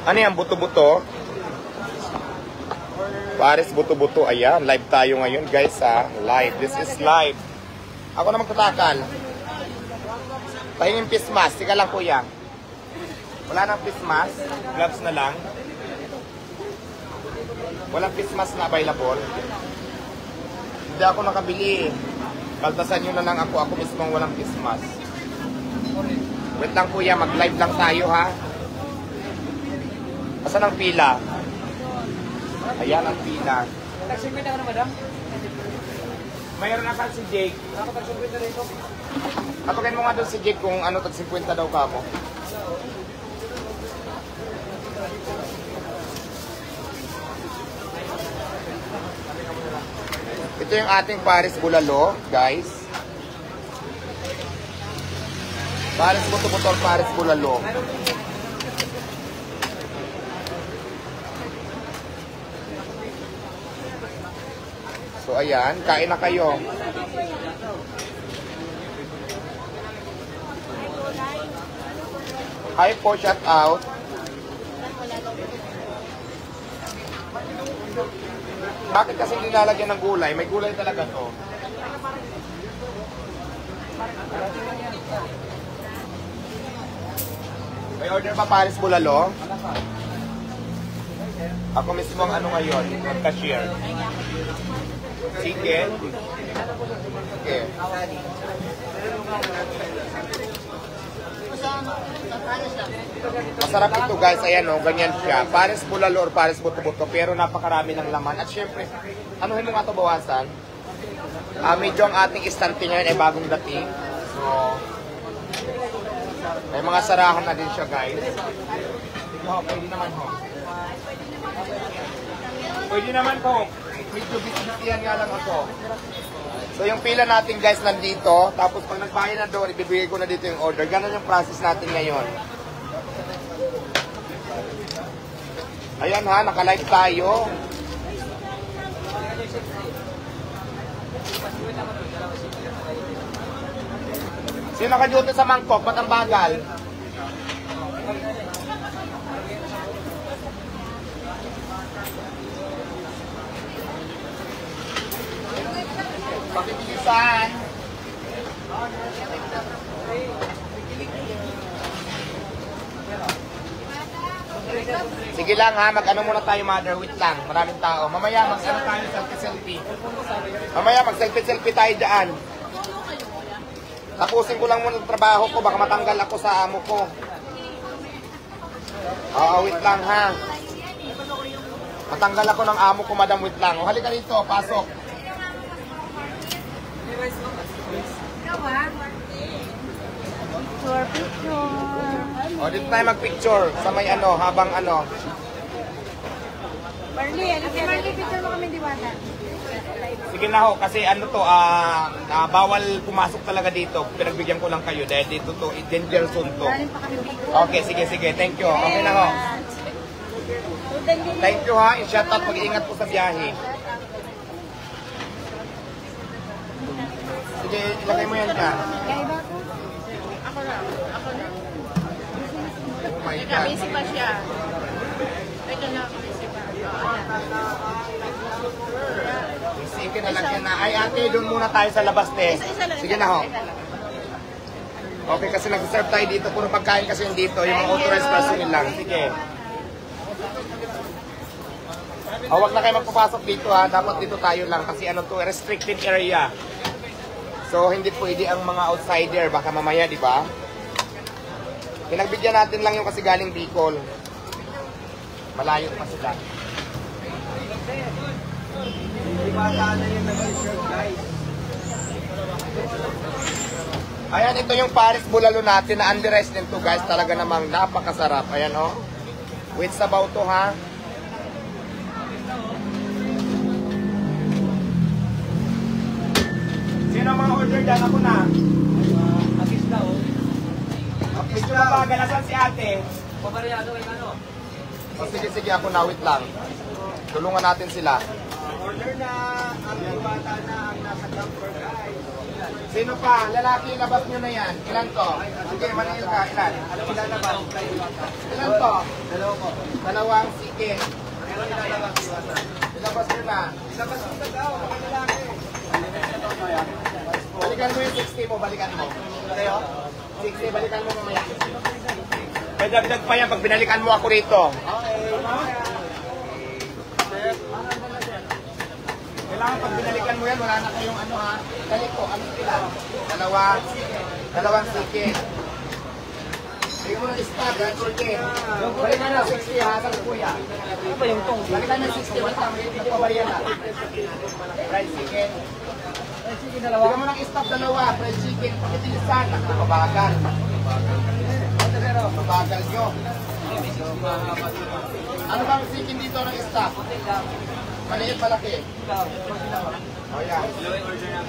Ano yan? Buto-buto? Pares buto-buto. Ayan. Live tayo ngayon guys ha. Live. This is live. Ako na magtatakal. Pahingin face mask. Sige lang kuya. Wala nang face mask. Gloves na lang. Walang face mask na available. Hindi ako nakabili. Kaltasan nyo na lang ako. Ako mismo walang face mask. Wait lang kuya. Mag-live lang tayo ha. Asan ang pila? Ayan ang pila. Tag-50 ka na, madam? Mayroon na si Jake. Ako tag-50 rin ko. Atakin mo nga doon si Jake kung ano, tag-50 daw ka mo. Ito yung ating Paris Bulalo, guys. Paris Buto-Butor, Paris Bulalo. So ayan, kain na kayo. Hi po, shout out. Bakit kasi nilalagyan ng gulay? May gulay talaga to. May order pa Paris Bulalo? Ako mismo ang ano ngayon, mag-cashier. Chicken. Okay. Masarap ito guys, ayan o, ganyan siya. Pares bulalo or pares buto-buto, pero napakarami ng laman. At syempre, anuhin mo nga ito bawasan? Medyo ang ating istante ngayon ay bagong dating. So, may mga sarahan na din siya guys. Ho, pwede naman ho. Pwede naman po. Medyo bisbisihan nga lang ako. So yung pila natin guys nandito. Tapos pag nagbayad na doon, ibibigay ko na dito yung order. Ganun yung process natin ngayon. Ayan ha, naka-live tayo. Sino naka-duty sa mangkok? Ba't ang bagal? Pakibilisan. Sige lang ha, mag-ano muna tayo mother, wait lang, maraming tao. Mamaya mag-ano tayo, selfie-selfie. Mamaya mag-selfie-selfie tayo dyan. Tapusin ko lang muna ang trabaho ko, baka matanggal ako sa amo ko. Oo, wait lang ha. Matanggal ako ng amo ko, madam, wait lang. O, halika dito, pasok. Picture. O, dito tayo mag-picture sa may ano, habang ano. Marley, picture mo kami diwata. Sige na ho, kasi ano to, bawal pumasok talaga dito. Pinagbigyan ko lang kayo dahil dito to, danger zone to. Okay, sige, thank you. Okay na ho. Thank you ha, i-shout out, mag-iingat po sa biyahe. Sige, ilagay mo yan dyan. Ako na. Oh my God. Busy pa siya. Ito na, busy pa. Sige na lang yan na. Ay ate, doon muna tayo sa labas te. Sige na ho. Okay, kasi nag-serve tayo dito. Puro pagkain kasi yung dito. Yung mga authorized personnel lang. Sige. Huwag na kayo magpapasok dito ha. Dapat dito tayo lang. Kasi ano to, restricted area. So, hindi pwede ang mga outsider. Baka mamaya, di ba? Pinagbigyan natin lang yung kasi galing Bicol. Malayo pa sila. Ayan, ito yung Paris Bulalo natin na underice din to guys. Talaga namang napakasarap. Ayan o. Wait sabaw to ha. Sino ang mga order dyan? Ako na. Agis na, oh. Medyo mabagal. Asan si ate? Paparehado kayo ano? Sige, ako na. Wait lang. Tulungan natin sila. Order na ang bata na ang nasa jumper, guys. Sino pa? Lalaki, labas nyo na yan. Ilan to? Sige, maningil ka. Ilan? Ilan to? Dalawang sige. Ilabas nyo na. Ilabas nyo na daw. Mga lalaki. Balikan mo yung 60 mo. Balikan mo. 60, balikan mo mamaya. May dagdag pa yan pag binalikan mo ako rito. Kailangan pag binalikan mo yan, wala na kayong ano ha. Dali ko, ano sila? Dalawang sige. Bigyan mo ng stag, ha, sige. Balikan na 60 ha, sa kuya. Ano ba yung tong? Balikan na 60, wala tama yung nagpabariyan na. Fried chicken. Sige, dalawa. Bigyan mo ng stag, dalawa. Fried chicken, pakitilisan. Mabagal. Mabagal nyo. Ano bang chicken dito ng stag? Maliit, malaki. O yan.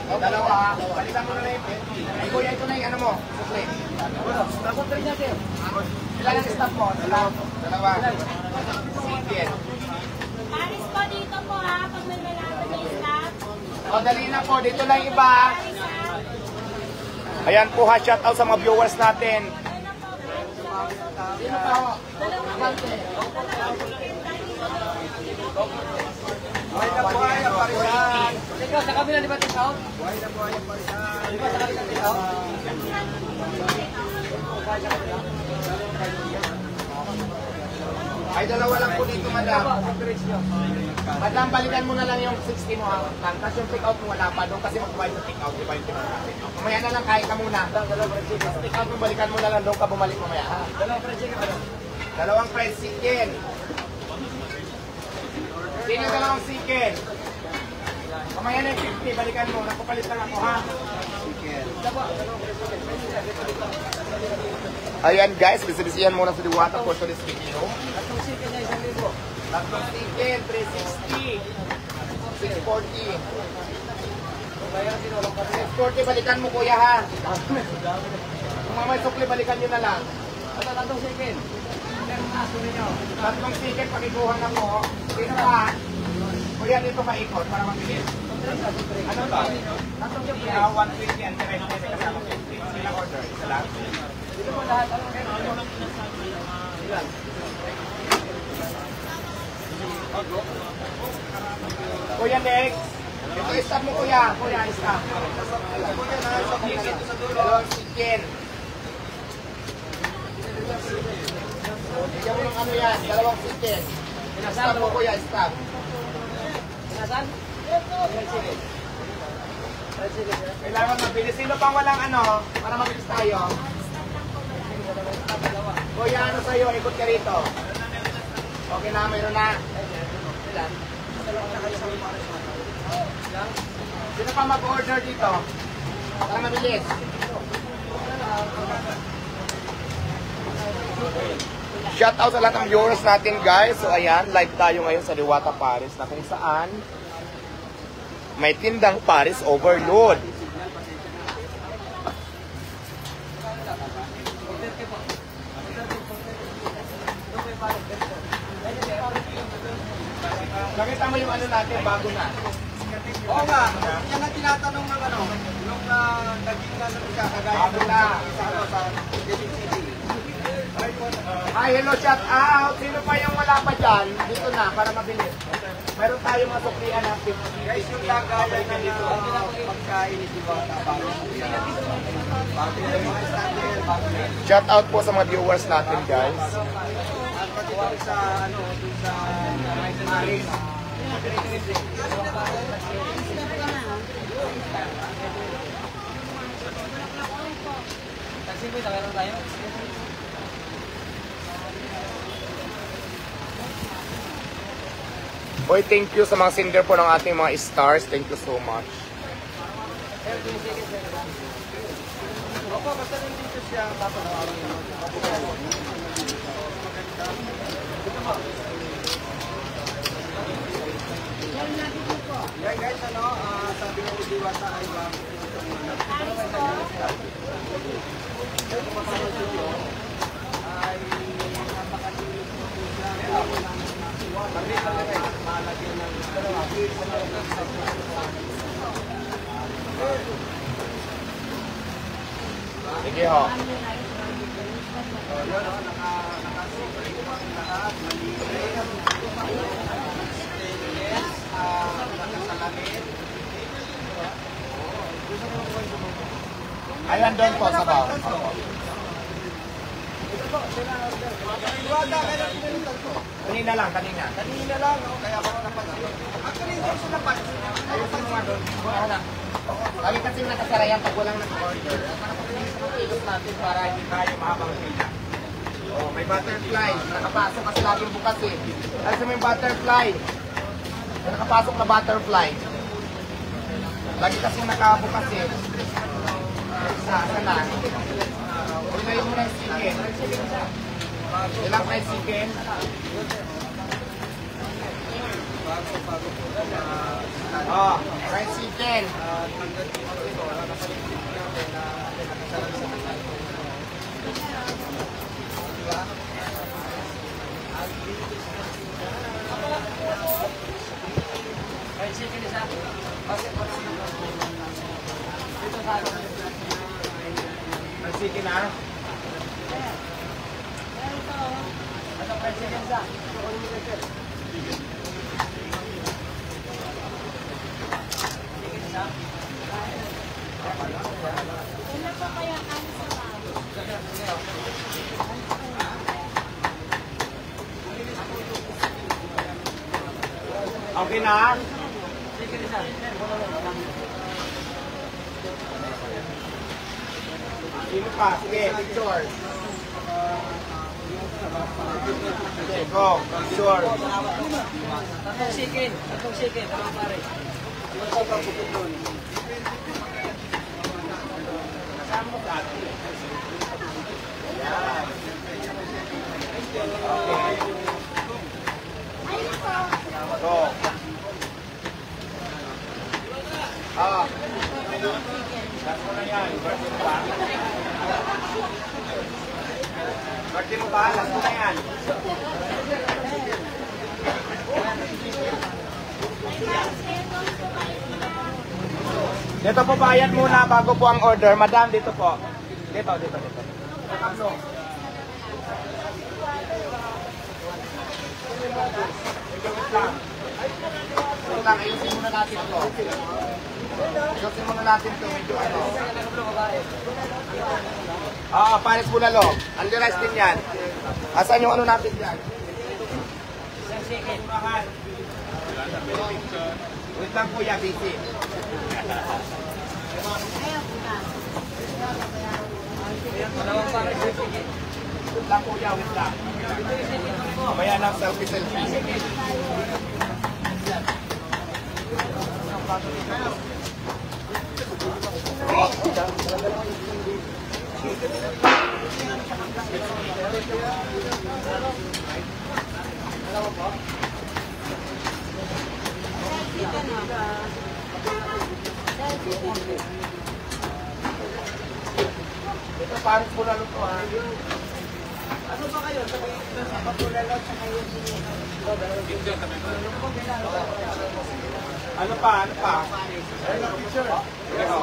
Dalawa ha. Balikan mo na na yung ay kuya, ito na yung ano mo. Sukli. Ilan ang staff mo? Dalawa. Chicken. Paris po dito po ha, pag may lalapit na staff. O dali na po. Dito na yung iba. Paris ha. Ayan po ha. Shout out sa mga viewers natin. Sino pa ho? Abante. Buhay na buhay ang parisan. Ikaw, sa kabila, di ba take-out? Buhay na buhay ang parisan. Di ba sa kabila take-out? Ay, dalawa lang po dito, madam. Madam, balikan mo na lang yung 60 mo ha. Tapos yung take-out mo wala pa doon kasi magbabayad sa take-out. Di ba yung take-out natin? Mamaya na lang, kain ka muna. Sa take-out mo, balikan mo na lang doon ka bumalik mamaya ha. Dalawang fried chicken. Sino dalawang chicken? Mamaya na yung 50, balikan mo. Napapalit lang ako ha. Ayan guys, bisibisihan muna sa Diwata for today's video. Tatlong chicken niya, 1,000. Tatlong chicken, 360. 640. 640, balikan mo kuya ha. Kung mamay sukli, balikan nyo na lang. Ano, tatlong chicken? Meron na, sunin nyo. Tatlong chicken, pakikuha na mo. Sino pa? Kuya, dito maikot para mabilis. Ano ba? Tatlong chicken. 120 and 300 kasama 50. Sila order. Isa lang. Dito po lahat, ano? Ilan? Kuya, next. Ito, stop mo kuya. Kuya, stop. Kuya, dalawang chicken. Bigyan mo ng ano yan, dalawang chicken. Stop mo kuya, stop. Pinasan? Fried chicken. Fried chicken, sir. Kailangan mabilis. Sino pang walang ano, para mabilis tayo? Kuya, ano sa'yo? Ikot ka rito. Okay na, mayroon na. Ilan? Sino pa mag-order dito? Para mabilis. Shout out sa lahat ng viewers natin guys. So ayan, live tayo ngayon sa Diwata Paris na kung saan may tindang Paris Overload. Nakita mo yung ano natin, bago na. Oo nga, yan ang tinatanong ng ano, nung naging nasa siya, kagaya Bago na. sa David City. Hi, hello, shout out. Sino pa yung wala pa dyan? Dito na, para mabilis. Meron tayong masuklian na 50. Guys, yung lagayan ng pagkain ni Diwata, bago yung mga standard, bago yan. Shout out po sa mga viewers natin, guys. At pati doon sa, ano, doon sa Maris. Taxi po, meron tayo? Boy, thank you sa mga sender po ng ating mga stars. Thank you so much. Opo, basta nandito siya, tapos yan guys, ano, sabi nga ni Diwata ay Paris po. ay napakalinis po siya. Pagkita na guys, malagyan ng dalawa. Sige ho. So, yun, no? Naka-secret ang lahat. Malibre. Stainless. Nakasalamin. Ayan doon po sa baw. Diwata, kailan pinalitan to? Kanina lang, kanina. Kanina lang, no? Kaya ako napansin. Actually, hindi ko sila pansin. Ayusin mo nga doon. Lagi kasi nakasara yan pag walang nag-order. At nakapagpilis ng ikot natin para hindi tayo mahabang pila. Oh, may butterfly. Nakapasok kasi laging bukas eh. Alam mo yung butterfly. May nakapasok na butterfly. Lagi kasi nakabukas eh. Asa na. Ilayo mo na yung chicken. Ilang fried chicken? Oh, fried chicken. Ay, sige isa. Bakit wala naman? Dito sa akin. Fried chicken ha? Ano pa sige isa? Sige isa. Wala pa kaya kami sa bago. Okay na? Sige isa. Sino pa? Sige, picture. Sige, go. Picture. Tatong chicken. Tatong chicken. Tatong pare. Kasama mo sa atin. Yan. Okay. Go. Last mo na yan. Birthday mo ba? Birthday mo ba? Last mo na yan. Dito po bayad muna bago po ang order. Madam, dito po. Dito. Tatlo. Wait lang, ayusin muna natin ito. Ayusin muna natin ito. Medyo ano. Pares bulalo. Underize din yan. Asan yung ano natin dyan? Isang chicken. Wait lang kuya, busy. Dalawang pare sa chicken. Wait lang kuya, wait lang. Mamaya na selfie. Ito pares bulalo to ha. Ano ba kayo? Sa Papulalo at saka yung Ano pa? Ayun ang picture. Ito.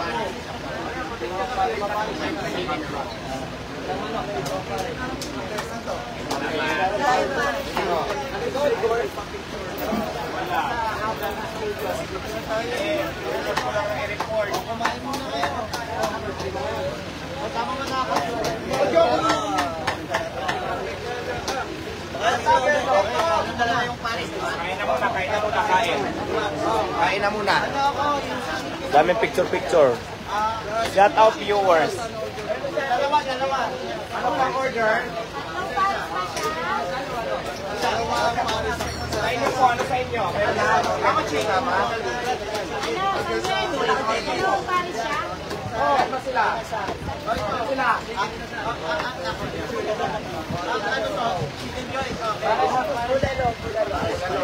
kumain muna kayo. Tama mo na ako. Dalawa yung pares. Kain na muna. Daming picture. Shout out viewers. Dalawa. Ano pang order? Sa inyo po, ano sa inyo? Meron na ako chika, ma? Ano, Paris siya? Oh, ano sila? Ano sila?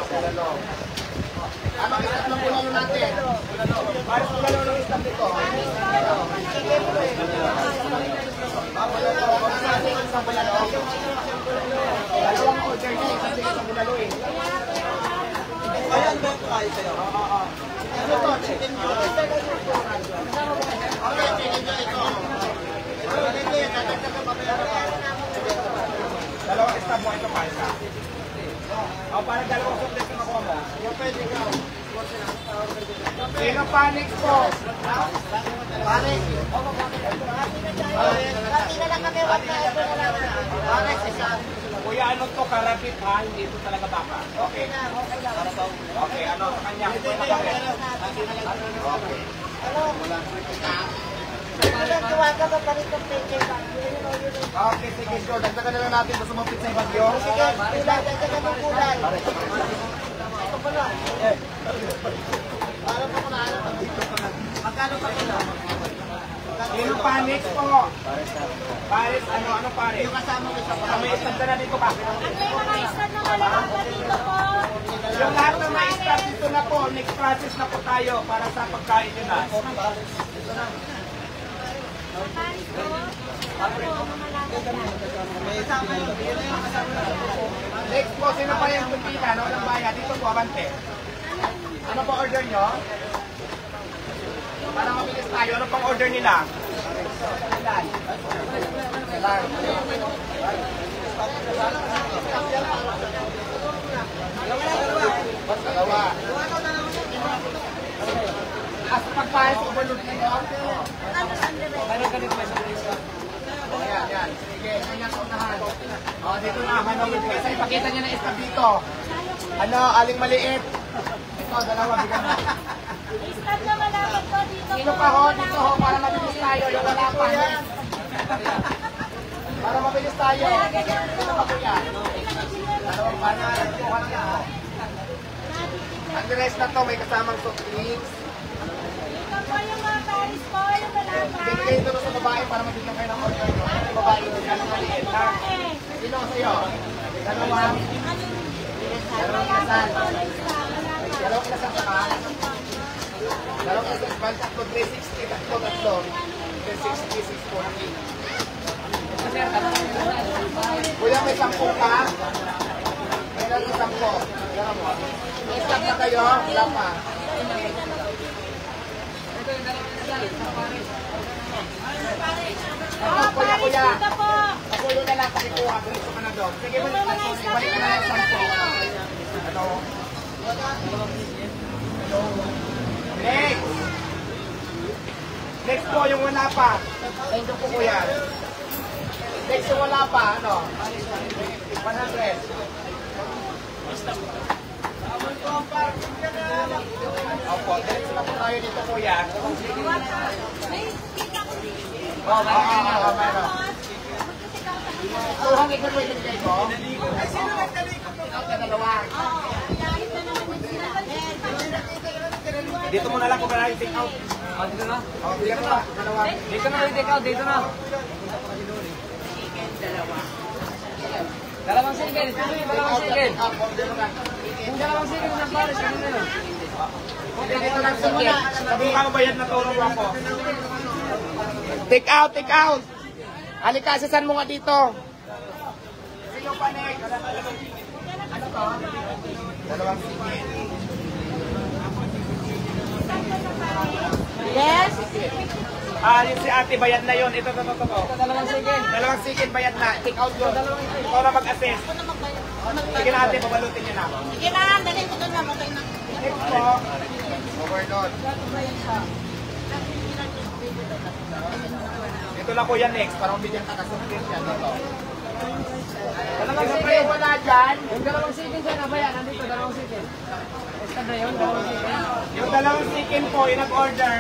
Bulalo. Ano ang isang ng bulalo natin? Pares bulalo ng isang dito. Isang bulalo. Dalawang order niya, isang bulalo eh. Ayan ba ito kayo sa'yo? Ano to? Chicken joy. Okay, chicken joy ito. panic po. Panic. Pati na lang kami, wag na ito na lang. Panic, isa. Kuya, ano to? Karapit ha? Hindi ito talaga baka. Okay. Okay, ano sa kanya? Okay. Tuwaga ka pa rin ng picture ba? Okay, sige, sure. Dagdagan na lang natin. Gusto mo pizza yung bagyo? Sige, kulay, dagdagan ng kulay. Ito pa lang. Para pa ko na alam. Magkano pa ito? Sino panic po? Paris, ano Paris? Yung kasama ko sa Ah, may stand na dito ba? Yung lahat ng may stand dito na po, next process na po tayo para sa pagkain nyo na. Next po, sino pa yung pipila? No? Walang bayad. Dito po, abante. Ano pa order nyo? Para mabilis tayo. Ano pang order nila? Ilan? Dalawa. As pagpahin sa overload ninyo? Yan. Sige, ganyan sa unahan. O, dito na. Isa ipakita niya na istab dito. Ano, aling maliit. Ito, dalawa. Bigyan mo. Start na malapit ko dito. Dito pa ho, dito ho, para mabilis tayo. Yung wala pa. Para mabilis tayo. Dito pa kuya. Dalawang banal. Kuha niya ho. Ang rest na to, may kasamang soft drinks. Ito po yung mga Paris po, yung malapit. Bibigay ito sa babae para mabigyan kayo ng order nyo. Ang babae ito, yan ang maliit ha. Sino sa'yo? Dalawa. Dalawang kasal. Dalawang kasal ka ba? Dalawang kasal ba? Tatlo, 360. Tatlo. 360, 640. Kuya, may 10 ka? May lang 10. May stop na kayo? Wala pa. Kuya. Kapulo na lang pakikuha. Gusto ka na doon. Sige, balik ka na lang 10. Ano? Next po, yung wala pa. Ito po kuya. Next yung wala pa, ano? 100. Opo, diretso na po tayo dito kuya. Meron. Tuhang ikaw mo ibigay ko? Ay, sino nagtalikot mo? Ikaw ka dalawa. Dito mo na lang kung meron yung take out. Dito na. Dito na. Dalawa. Dito na yung take out, dito na. Dalawang single. Dalawang single. Yung dalawang single ng Paris, kanina yun. Dito lang sige. Sabi mo bayad na tulong ako. Take out. Halika, sasan mo nga dito. Sino pa next? Ano to? Dalawang sige. Yes? Yung si ate bayad na yun. Ito. Dalawang single. Dalawang sige bayad na. Take out yun. Ikaw na mag-assess. Sige na ate, babalutin niya na. Sige na, dali ko doon na. Next po. Overload. Dito na po yan next. Para mabigyan ka kasuklit yan dito. Dalawang Sino pa single. yung wala dyan? Yung dalawang single dyan, abaya, nandito, dalawang single. Esta na yun, dalawang single. Yung dalawang chicken po, yung nag-order.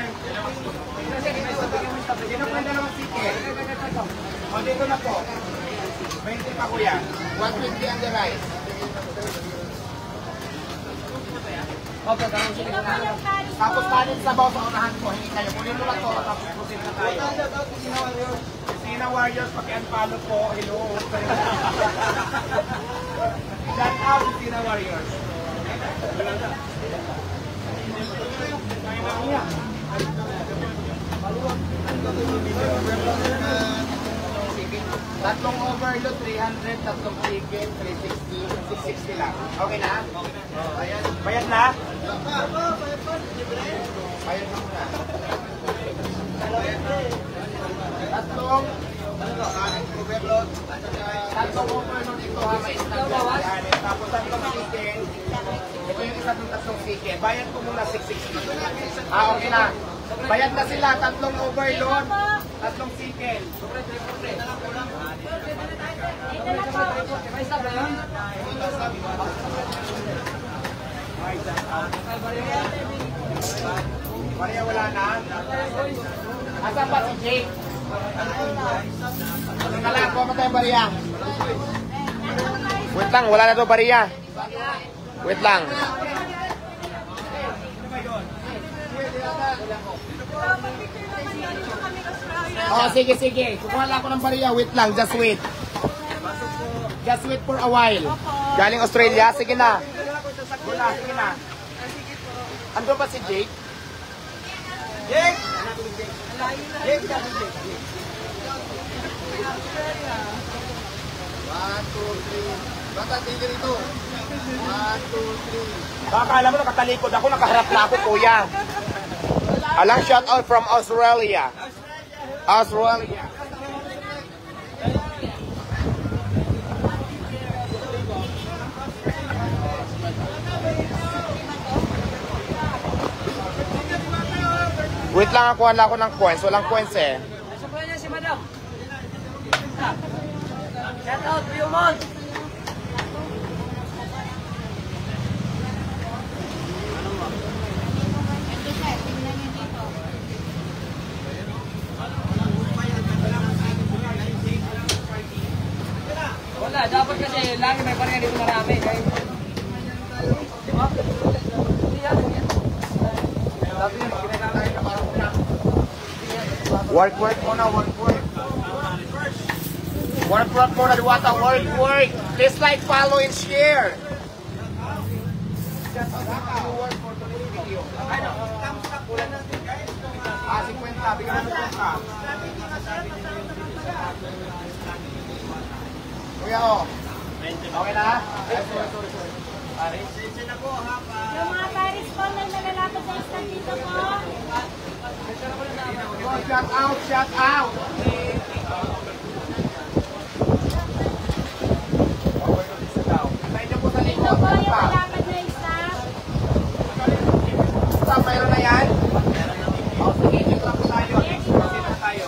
Sino po yung dalawang chicken? O, dito na po. 20 pa kuya. 120 ang the rice. Opo, dalawang single na. Tapos kanin sa baw sa unahan po. Hindi kayo. Kunin mo lang to. Tapos proceed na tayo. Sina Warriors, paki-unfollow po. Hello. Shout out to Sina Warriors. Tatlong overload, 300, tatlong chicken, 360, 660 lang. Okay na? Bayad na? Bayad na muna. Tatlong overload, ito ha, may isang. Tapos tatlong chicken. Ito yung isa ng tatlong chicken. bayad ko muna 660. Ah, okay na. Bayad na sila, 3 overload, 3 chicken. May stop na yun? Maria, wala na. Asa pa si Jake? Nalako mo tayo, Maria. Wait lang, wala na to, Maria. Wait lang. Oh, sige, sige. Kukuha lang ako ng Maria. Wait lang, just wait. Just wait for a while. Galing Australia, sige na. Wala, sige na. Ando ba si Jake? Jake! Jake! 1, 2, 3. Bata, tigil ito. 1, 2, 3. Baka alam mo, nakatalikod ako, nakaharap na ako, kuya. Alang shout out from Australia. Australia. Wait lang, ako wala ko ng coins. Walang coins eh. Nasa po niya si Madam. Shout out, Beaumont. Wala, dapat kasi lagi may paringa dito marami. Kaya... Di ba? Hindi yan. Sabi yun, Work muna, work. Work muna, Diwata, work. Please like, follow, and share. Ah, 50, bigyan mo ka. Kuya, oh. Okay na? Sorry. Yung mga Paris po na nalalapit sa isang dito po. Shout out. Ito po yung malapit na isa. Mayroon na yan? O, sige, dito lang po tayo. Dito lang tayo.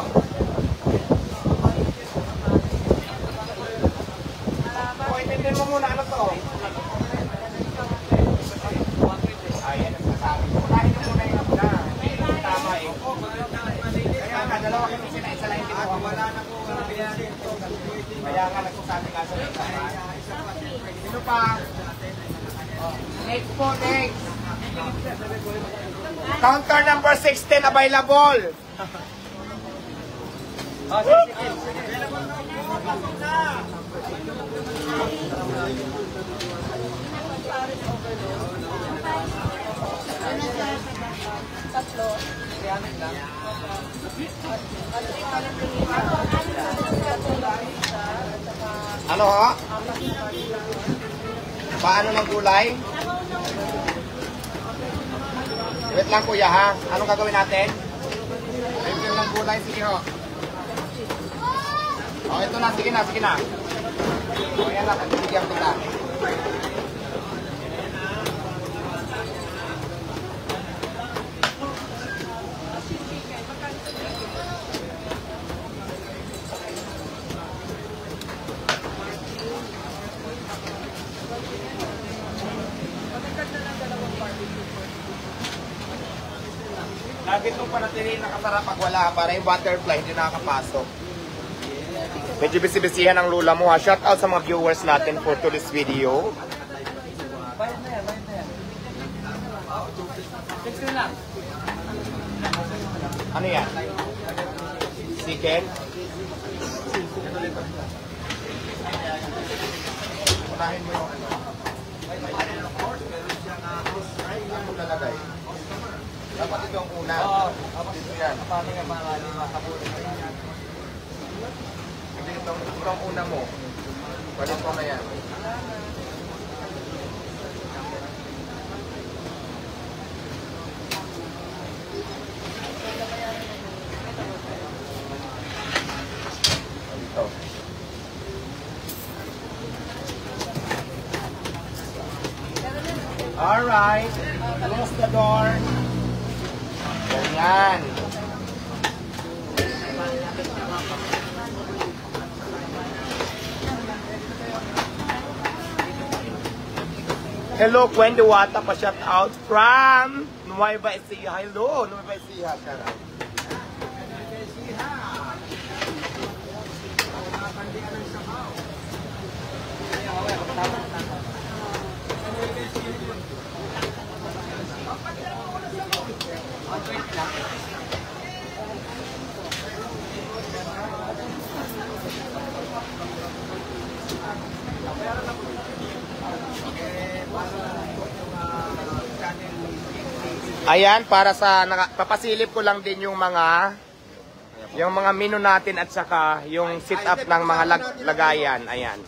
O, intindin mo muna, ano to? Ayan, nasasabi ko. Unahin nyo muna yung muna. Tama eh. Kaya nga, dalawa kami sila, isa lang hindi mo. Wala na po. Kaya nga, nagsasabi nga sa mga. Sino pa? Next po, next. Counter number 16 available. Oh, sige. Ano ho? Paano ng gulay? Wait lang kuya ha. Anong gagawin natin? Review ng gulay. Sige ho. O ito na. Sige na. O yan na. Bibigyan kita. Lagi itong panatili nakasarap pag wala para yung butterfly hindi nakakapasok. Medyo bisibisihan ang lula mo ha. Shout out sa mga viewers natin for today's video. Bayad na yan. 16 lang. Ano yan? Chicken? Unahin mo yung ano. Yan mo lalagay. Dapat ito ang una. Dito yan. Paano nga marami makabuli na yan? Hindi ito ang una mo. Balik ko na yan. Dito. Alright. Close the door. Ganyan. Hello, Gwen Diwata pa shout out from Nueva Ecija. Hello, Nueva Ecija. Shout out. Ayan, para sa papasilip ko lang din yung mga menu natin at saka yung sit up ng mga lagayan. Ayan.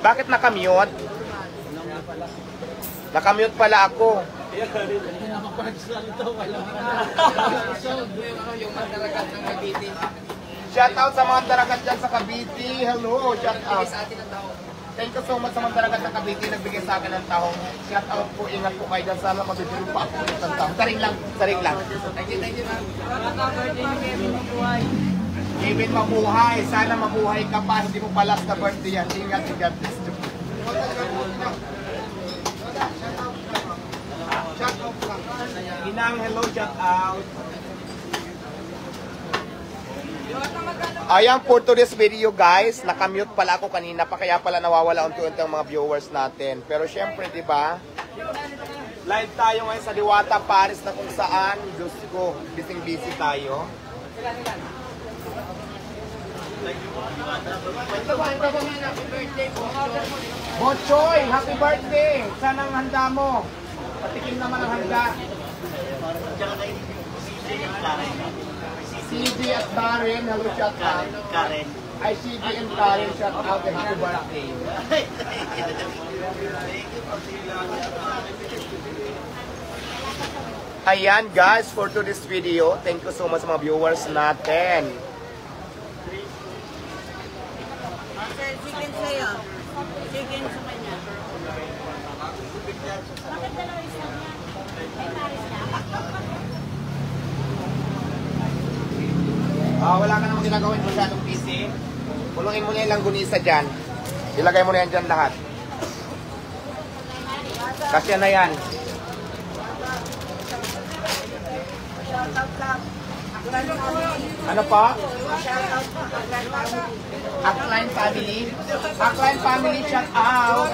Bakit nakamute? Nakamute pala ako. Shout out sa mga daragat dyan sa Cavite. Hello, shout out. Thank you so much sa mga daragat sa Cavite. Nagbigay sa akin ng tahong. Shout out po, ingat po kayo dyan. Sana mabibiro pa ako ng tahong. Saring lang, saring lang. Thank you, ma'am. Birthday ni Kevin Mabuhay. Kevin, mabuhay. Sana mabuhay ka pa. Hindi mo palas na birthday yan. Ingat, ingat. Shout out lang. Inang, hello, shout out. Ayan for today's video guys, nakamute pala ako kanina pa kaya pala nawawala unti-unti ang mga viewers natin. Pero syempre, di ba? Live tayo ngayon sa Diwata, Paris na kung saan, Diyos ko, busy tayo. Bochoy, happy birthday! Saan ang handa mo? Patikim naman ang handa. CG at Karen, hello, shout out. Karen. Ay, CG and Karen, shout out and happy birthday. Ayan guys, for today's video, thank you so much sa mga viewers natin. Sir, chicken sa'yo. Chicken sa kanya. Bakit dalawa isa niya? Ay, pares na. Wala ka namang ginagawin masyadong busy. Pulungin mo na yung langgunisa dyan. Ilagay mo na yan dyan lahat. Kasya na yan. Ano pa? Akline family. Akline family, shout out.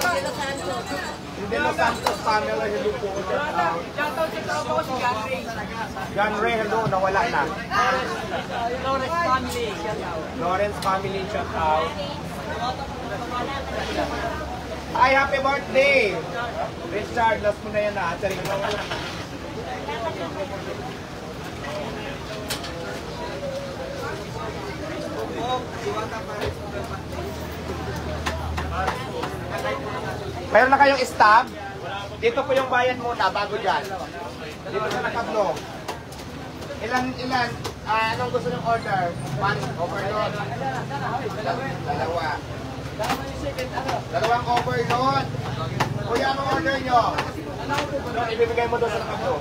De Los Santos family, hello po. Shout out si John Ray. John Ray, hello, nawala na. Lawrence family. Shout out. Lawrence family, shout out. Ay, happy birthday! Richard, last mo na yan na. Saring mo. Mayroon na kayong stab? Dito po yung bayan muna, bago dyan. Dito sa nakablo. Ilan? Anong gusto ng order? One overload. Dalawa. Dalawang overload. Kuya, anong order nyo? Doon, ibibigay mo doon sa nakablo.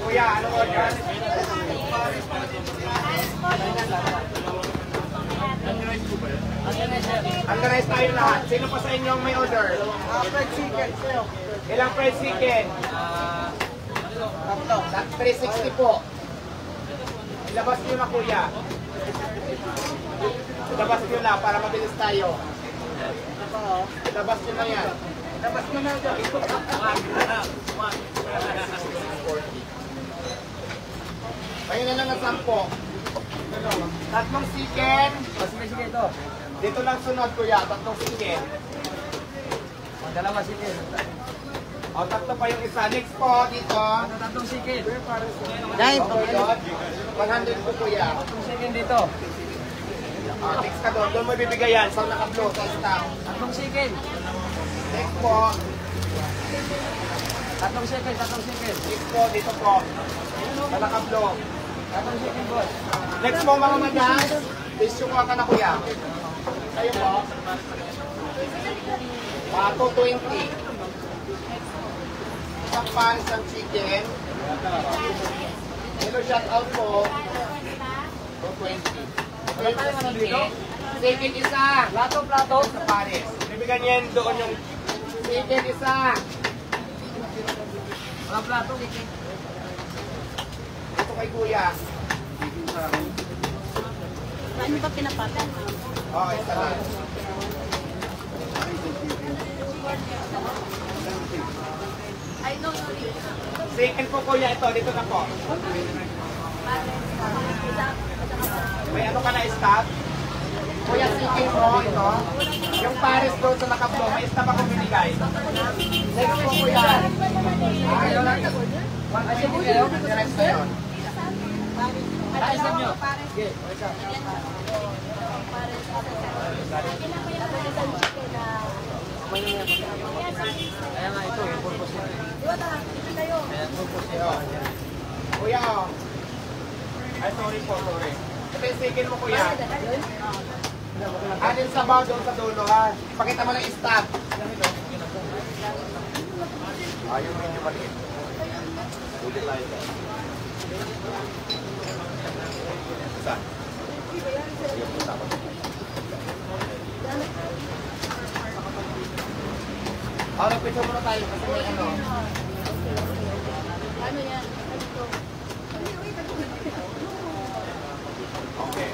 Kuya, anong order? Underize tayo lahat. Sino pa sa inyo ang may order? Fried chicken, sa'yo. Ilang fried chicken? 360 po. Ilabas nyo na kuya. Ilabas nyo na para mabilis tayo. Ilabas nyo na yan. Ilabas nyo na dyan. Ayun na lang ang 10. Tatlong chicken. Mas may sige ito. Dito lang sunod kuya, tatlong chicken. Dalawa sige. O, tatlo pa yung isa. Next po, dito. Tatlong chicken. Dahil Okay, doon. 100 po kuya. Tatlong chicken dito. Next ka doon. Doon mo ibibigay yan. Sa naka-blow, sa staff. Tatlong chicken. Next po. Tatlong chicken. Next po, dito po. Sa naka-blow. Tatlong chicken, boss. Next po mga madam. Tissue ko ka na kuya. Kayo po. 220. Isang pares ng chicken. Hello, shout out po. 220. Wala tayo ano dito? Chicken isa. Plato. Sa pares. Bibigyan niyan doon yung chicken isa. Wala plato. Ito kay kuya. Ano ba pinapatan? Oo, isa lang. I know you. Chicken po kuya ito. Dito na po. May ano ka na stop? Kuya, chicken mo ito. Yung pares doon sa nakablo, may stop ako binigay. Next po kuya. Ayun lang. Diretso na yun. Ayos lang nyo. Sige. Kaya nga ito, yung purpose nito. Kaya purpose nito. Kuya, oh. Ay, sorry po, sorry. Ito yung second mo, kuya. Anin sa baw doon sa dulo, ha? Ipakita mo ng stock. Ayun, medyo maliit. Ulit tayo. Isa. Ayun, isa pa. Nagpicture muna tayo kasi may ano. Ano yan? Okay.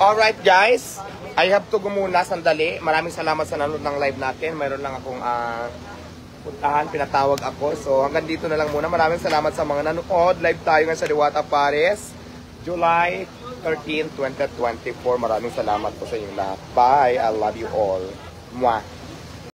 Alright guys, I have to go muna sandali. Maraming salamat sa nanonood ng live natin. Mayroon lang akong puntahan, pinatawag ako. So hanggang dito na lang muna. Maraming salamat sa mga nanonood. Live tayo ngayon sa Diwata Paris, July 13, 2024. Maraming salamat po sa inyong lahat. Bye! I love you all. Mwah!